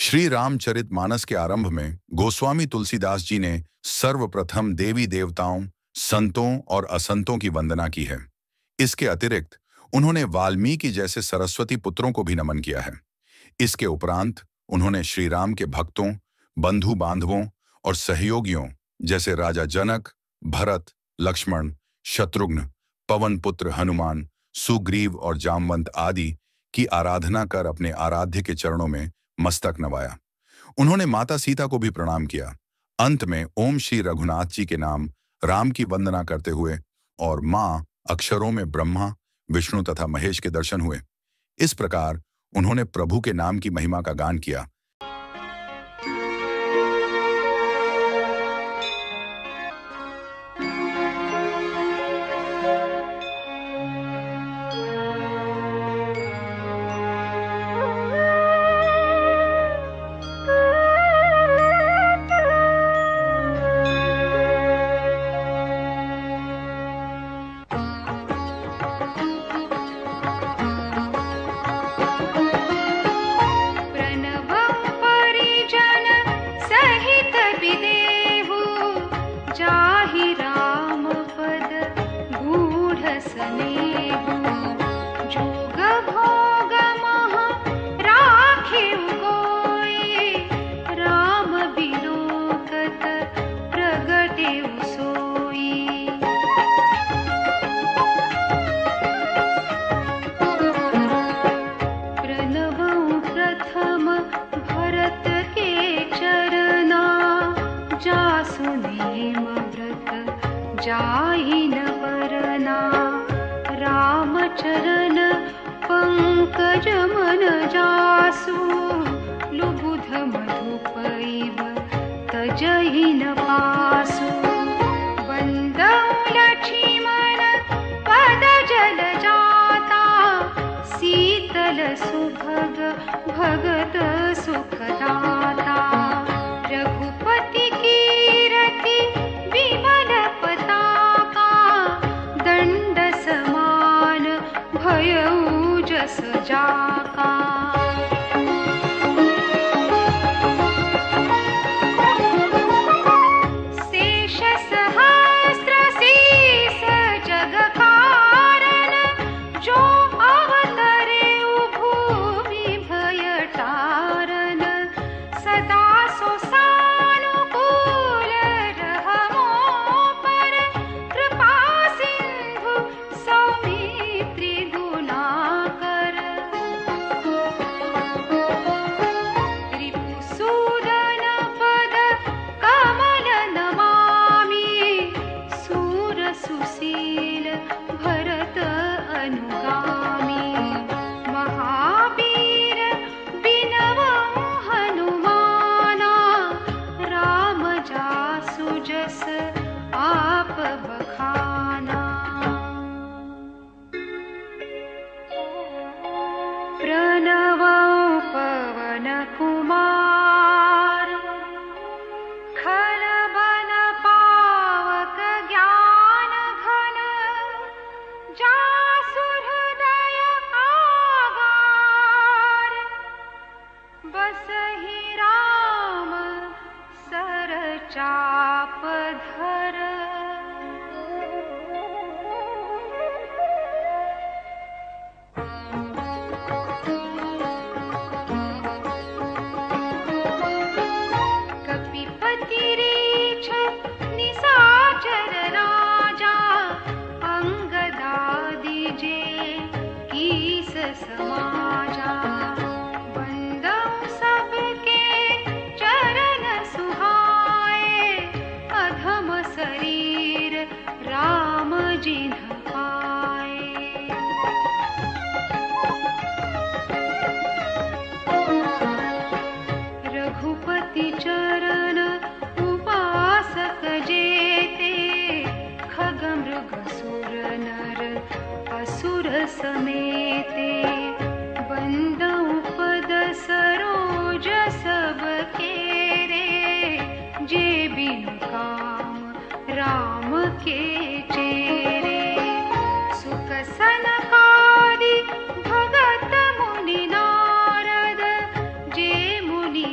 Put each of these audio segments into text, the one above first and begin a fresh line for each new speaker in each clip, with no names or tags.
श्री रामचरितमानस के आरंभ में गोस्वामी तुलसीदास जी ने सर्वप्रथम देवी देवताओं, संतों और असंतों की वंदना की है। इसके अतिरिक्त उन्होंने वाल्मीकि जैसे सरस्वती पुत्रों को भी नमन किया है। इसके उपरांत उन्होंने श्री राम के भक्तों, बंधु बांधवों और सहयोगियों जैसे राजा जनक, भरत, लक्ष्मण, शत्रुघ्न, पवन पुत्र हनुमान, सुग्रीव और जामवंत आदि की आराधना कर अपने आराध्य के चरणों में मस्तक नवाया। उन्होंने माता सीता को भी प्रणाम किया। अंत में ओम श्री रघुनाथ जी के नाम राम की वंदना करते हुए और मां अक्षरों में ब्रह्मा, विष्णु तथा महेश के दर्शन हुए। इस प्रकार उन्होंने प्रभु के नाम की महिमा का गान किया।
जाहि न वरना रामचरण पंकज मन जासु लुबुध मधुपैव तजहि न पासु बंदौ लक्ष्मण पद जल जाता शीतल सुभग भगत सुखदाता रघुपति कीरति विमल पताका दंड समान भयउ जस जाका। शेष सहस्त्र शीस जग कारण जो अवतरे भूमि भय तारन सदा सो प्रणवौ पवन कुमार खलबन पावक ज्ञान घन जासु हृदय आगार बसहि राम सर चाप धर समाजा बंदौ सबके चरण सुहाए अधम शरीर राम जिन्ह पाए। रघुपति चरण उपासक जेते खगमृग सुर नर असुर समेते बंदौ पद सरोज सब केरे जे बिनु काम राम के चेरे सुख सनकादि भगत मुनि नारद जे मुनि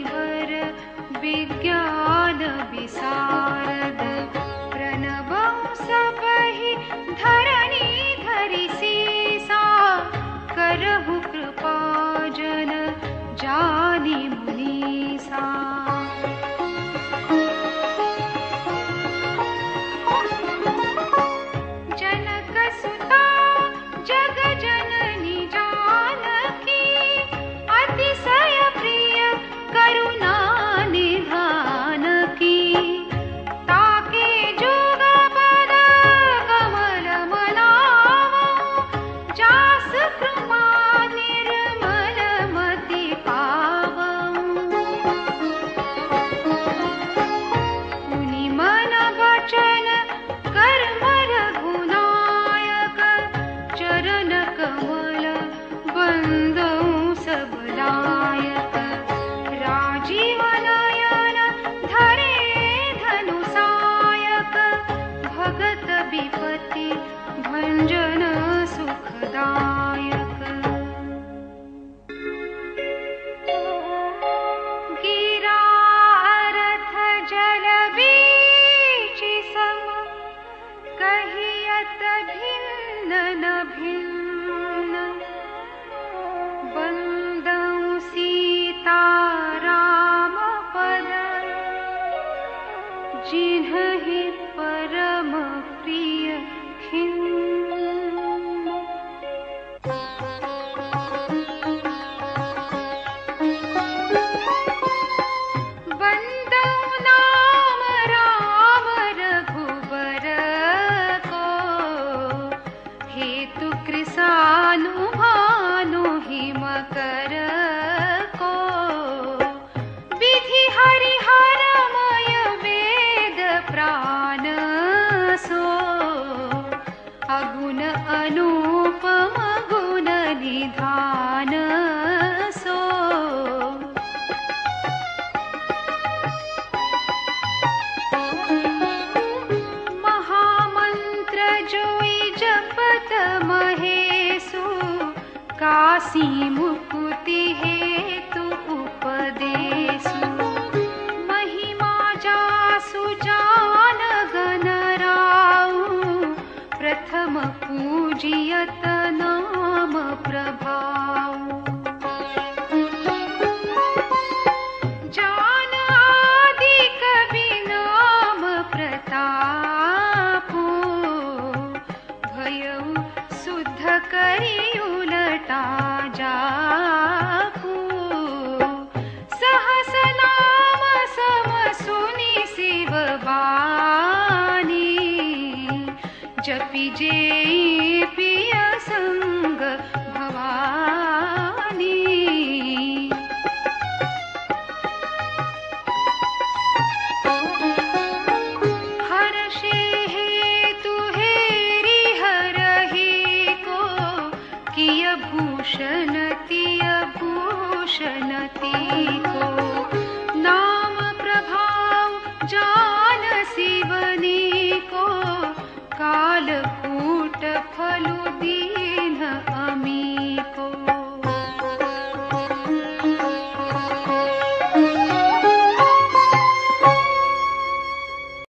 दासी मुक्ति हेतु उपदेशु महिमा जासु जान गणराउ प्रथम पूजियत नाम प्रभाव जान आदि कवि नाम प्रतापो भयउ शुद्ध करी उलटा जापो सहस नाम सम सुनि शिव बानी जपि जे